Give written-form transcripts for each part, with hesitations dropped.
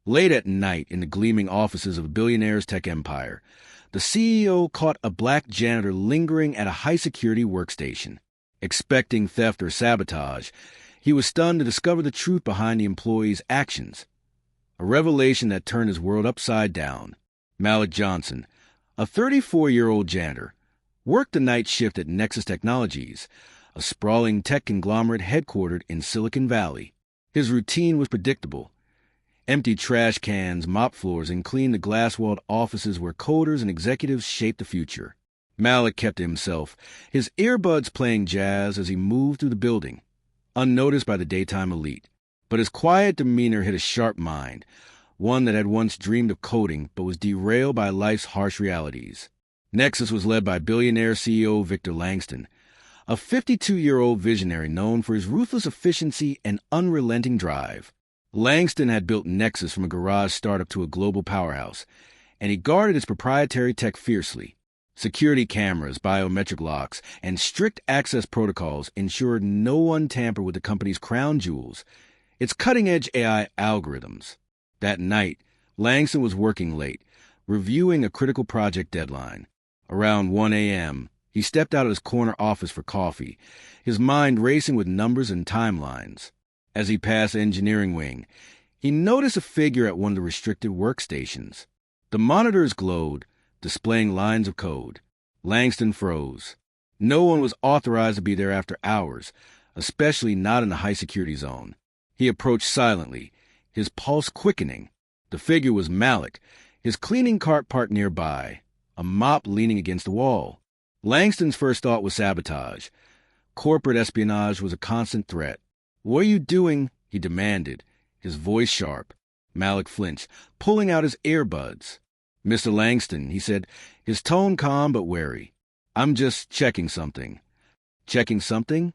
Late at night in the gleaming offices of a billionaire's tech empire, the CEO caught a black janitor lingering at a high-security workstation. Expecting theft or sabotage, he was stunned to discover the truth behind the employee's actions. A revelation that turned his world upside down. Malik Johnson, a 34-year-old janitor, worked the night shift at Nexus Technologies, a sprawling tech conglomerate headquartered in Silicon Valley. His routine was predictable. Empty trash cans, mop floors, and clean the glass-walled offices where coders and executives shaped the future. Malik kept to himself, his earbuds playing jazz as he moved through the building, unnoticed by the daytime elite. But his quiet demeanor hit a sharp mind, one that had once dreamed of coding but was derailed by life's harsh realities. Nexus was led by billionaire CEO Victor Langston, a 52-year-old visionary known for his ruthless efficiency and unrelenting drive. Langston had built Nexus from a garage startup to a global powerhouse, and he guarded its proprietary tech fiercely. Security cameras, biometric locks, and strict access protocols ensured no one tampered with the company's crown jewels, its cutting-edge AI algorithms. That night, Langston was working late, reviewing a critical project deadline. Around 1 a.m., he stepped out of his corner office for coffee, his mind racing with numbers and timelines. As he passed the engineering wing, he noticed a figure at one of the restricted workstations. The monitors glowed, displaying lines of code. Langston froze. No one was authorized to be there after hours, especially not in the high-security zone. He approached silently, his pulse quickening. The figure was Malik, his cleaning cart parked nearby, a mop leaning against the wall. Langston's first thought was sabotage. Corporate espionage was a constant threat. "What are you doing?" he demanded, his voice sharp. Malik flinched, pulling out his earbuds. "Mr. Langston," he said, his tone calm but wary. "I'm just checking something." "Checking something?"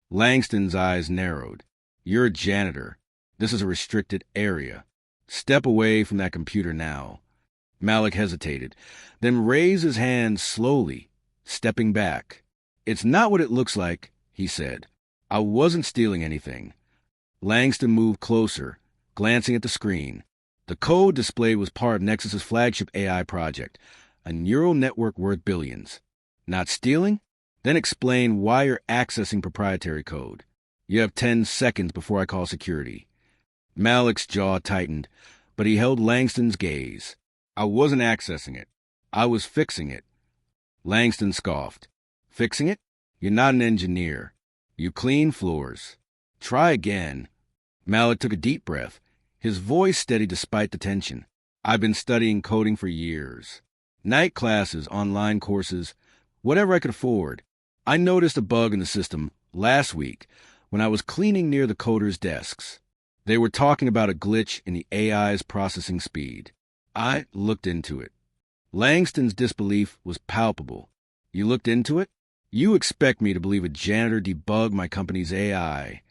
Langston's eyes narrowed. "You're a janitor. This is a restricted area. Step away from that computer now." Malik hesitated, then raised his hand slowly, stepping back. "It's not what it looks like," he said. "I wasn't stealing anything." Langston moved closer, glancing at the screen. The code displayed was part of Nexus's flagship AI project, a neural network worth billions. "Not stealing? Then explain why you're accessing proprietary code. You have 10 seconds before I call security." Malik's jaw tightened, but he held Langston's gaze. "I wasn't accessing it. I was fixing it." Langston scoffed. "Fixing it? You're not an engineer. You clean floors. Try again." Malik took a deep breath, his voice steady despite the tension. "I've been studying coding for years. Night classes, online courses, whatever I could afford. I noticed a bug in the system last week when I was cleaning near the coders' desks. They were talking about a glitch in the AI's processing speed. I looked into it." Langston's disbelief was palpable. "You looked into it? You expect me to believe a janitor debugged my company's AI?"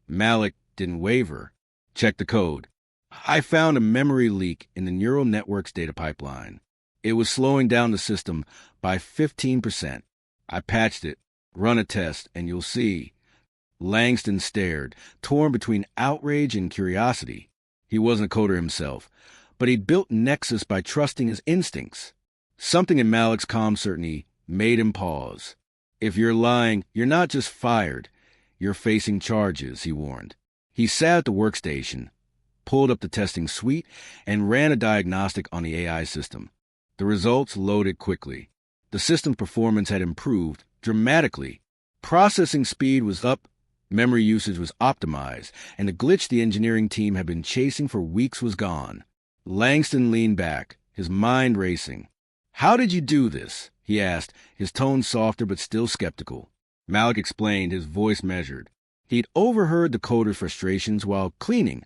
Malik didn't waver. "Check the code. I found a memory leak in the neural network's data pipeline. It was slowing down the system by 15%. I patched it. Run a test, and you'll see." Langston stared, torn between outrage and curiosity. He wasn't a coder himself, but he'd built Nexus by trusting his instincts. Something in Malik's calm certainty made him pause. "If you're lying, you're not just fired. You're facing charges," he warned. He sat at the workstation, pulled up the testing suite, and ran a diagnostic on the AI system. The results loaded quickly. The system's performance had improved dramatically. Processing speed was up, memory usage was optimized, and the glitch the engineering team had been chasing for weeks was gone. Langston leaned back, his mind racing. "How did you do this?" he asked, his tone softer but still skeptical. Malik explained, his voice measured. He'd overheard the coders' frustrations while cleaning,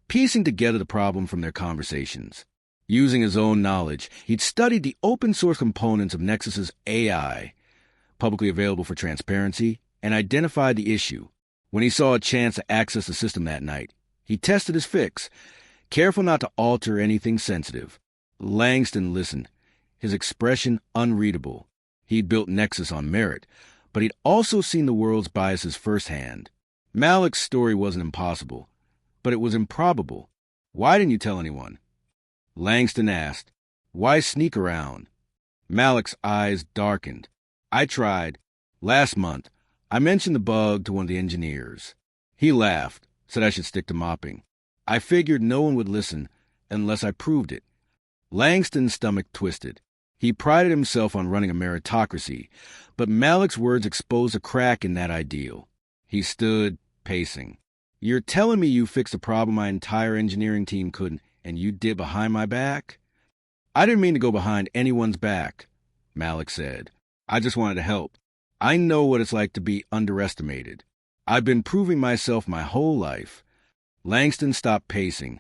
piecing together the problem from their conversations. Using his own knowledge, he'd studied the open-source components of Nexus's AI, publicly available for transparency, and identified the issue. When he saw a chance to access the system that night, he tested his fix, careful not to alter anything sensitive. Langston listened, his expression unreadable. He'd built Nexus on merit, but he'd also seen the world's biases firsthand. Malik's story wasn't impossible, but it was improbable. Why didn't you tell anyone? Langston asked. Why sneak around? Malik's eyes darkened. I tried. Last month, I mentioned the bug to one of the engineers. He laughed, said I should stick to mopping. I figured no one would listen unless I proved it. Langston's stomach twisted. He prided himself on running a meritocracy, but Malik's words exposed a crack in that ideal. He stood, pacing. You're telling me you fixed a problem my entire engineering team couldn't, and you did behind my back? I didn't mean to go behind anyone's back, Malik said. I just wanted to help. I know what it's like to be underestimated. I've been proving myself my whole life. Langston stopped pacing,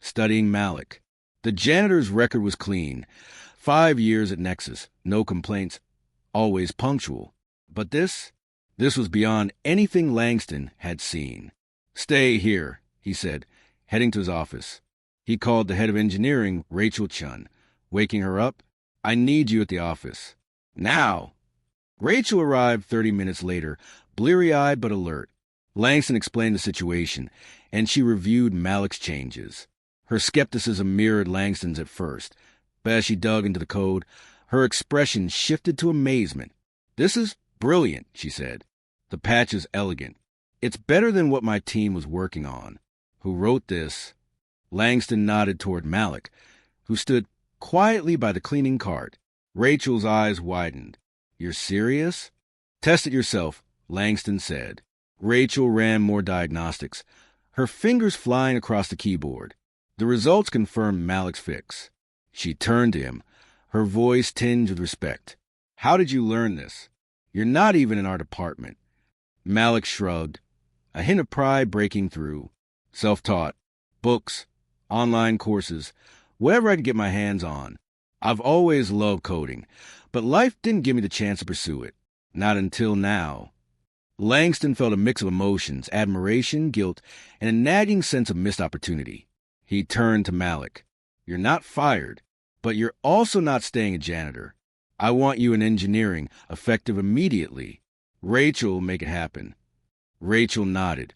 studying Malik. The janitor's record was clean. 5 years at Nexus, no complaints, always punctual. But this was beyond anything Langston had seen. Stay here, he said, heading to his office. He called the head of engineering, Rachel Chun. Waking her up, I need you at the office. Now! Rachel arrived 30 minutes later, bleary-eyed but alert. Langston explained the situation, and she reviewed Malik's changes. Her skepticism mirrored Langston's at first, but as she dug into the code, her expression shifted to amazement. This is brilliant, she said. The patch is elegant. It's better than what my team was working on. Who wrote this? Langston nodded toward Malik, who stood quietly by the cleaning cart. Rachel's eyes widened. You're serious? Test it yourself, Langston said. Rachel ran more diagnostics, her fingers flying across the keyboard. The results confirmed Malik's fix. She turned to him, her voice tinged with respect. How did you learn this? You're not even in our department. Malik shrugged, a hint of pride breaking through. Self-taught. Books, online courses, whatever I could get my hands on. I've always loved coding, but life didn't give me the chance to pursue it. Not until now. Langston felt a mix of emotions, admiration, guilt, and a nagging sense of missed opportunity. He turned to Malik. You're not fired, but you're also not staying a janitor. I want you in engineering, effective immediately. Rachel will make it happen. Rachel nodded,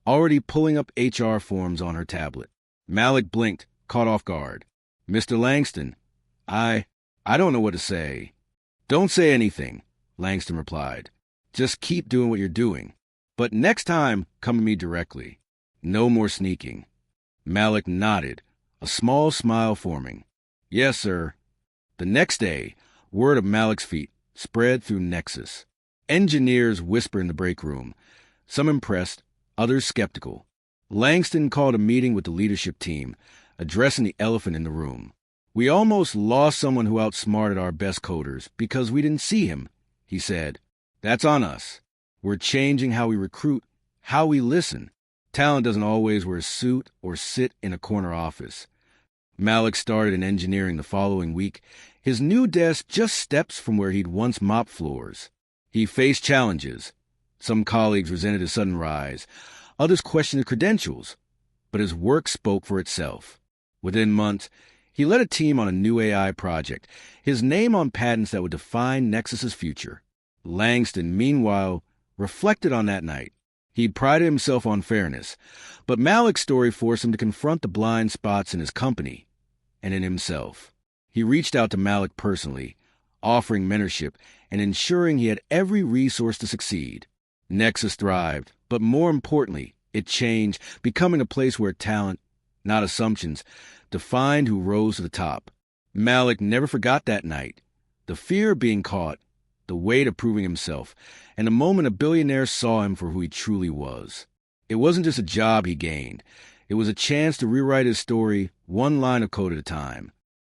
already pulling up HR forms on her tablet. Malik blinked, caught off guard. Mr. Langston, I don't know what to say. Don't say anything, Langston replied. Just keep doing what you're doing. But next time, come to me directly. No more sneaking. Malik nodded, a small smile forming. Yes, sir. The next day, word of Malik's feat spread through Nexus. Engineers whispered in the break room, some impressed, others skeptical. Langston called a meeting with the leadership team, addressing the elephant in the room. We almost lost someone who outsmarted our best coders because we didn't see him, he said. That's on us. We're changing how we recruit, how we listen. Talent doesn't always wear a suit or sit in a corner office. Malik started in engineering the following week, his new desk just steps from where he'd once mopped floors. He faced challenges. Some colleagues resented his sudden rise. Others questioned his credentials. But his work spoke for itself. Within months, he led a team on a new AI project, his name on patents that would define Nexus's future. Langston, meanwhile, reflected on that night. He'd prided himself on fairness, but Malik's story forced him to confront the blind spots in his company and in himself. He reached out to Malik personally, offering mentorship and ensuring he had every resource to succeed. Nexus thrived, but more importantly, it changed, becoming a place where talent, not assumptions, defined who rose to the top. Malik never forgot that night. The fear of being caught, the weight of proving himself, and the moment a billionaire saw him for who he truly was. It wasn't just a job he gained. It was a chance to rewrite his story one line of code at a time.